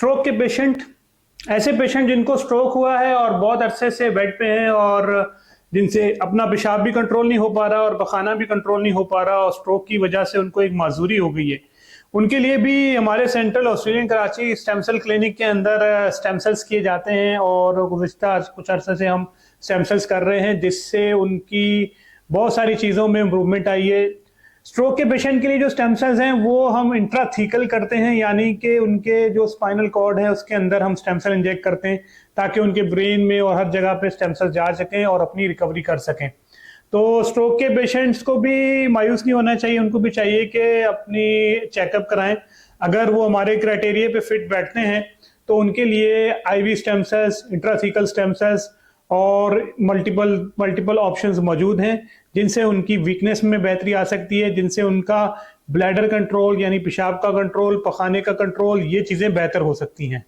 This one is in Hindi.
स्ट्रोक के पेशेंट, ऐसे पेशेंट जिनको स्ट्रोक हुआ है और बहुत अरसे से बेड पे हैं और जिनसे अपना पेशाब भी कंट्रोल नहीं हो पा रहा और पखाना भी कंट्रोल नहीं हो पा रहा और स्ट्रोक की वजह से उनको एक माजूरी हो गई है, उनके लिए भी हमारे central Australian Karachi stem cell clinic के अंदर स्टेम सेल्स किए जाते हैं और गुज़िश्ता कुछ अरसे से हम स्टेम सेल्स कर रहे हैं, जिससे उनकी बहुत सारी चीज़ों में इम्प्रूवमेंट आई है। स्ट्रोक के पेशेंट के लिए जो स्टेम सेल्स हैं वो हम इंट्राथीकल करते हैं, यानी कि उनके जो स्पाइनल कॉर्ड है उसके अंदर हम स्टेम सेल इंजेक्ट करते हैं ताकि उनके ब्रेन में और हर जगह पे स्टेम सेल जा सकें और अपनी रिकवरी कर सकें। तो स्ट्रोक के पेशेंट्स को भी मायूस नहीं होना चाहिए, उनको भी चाहिए कि अपनी चेकअप कराएं। अगर वो हमारे क्राइटेरिया पे फिट बैठते हैं तो उनके लिए IV stem cells, intrathecal stem cells और मल्टीपल ऑप्शंस मौजूद हैं, जिनसे उनकी वीकनेस में बेहतरी आ सकती है, जिनसे उनका ब्लैडर कंट्रोल यानी पेशाब का कंट्रोल, पखाने का कंट्रोल, ये चीज़ें बेहतर हो सकती हैं।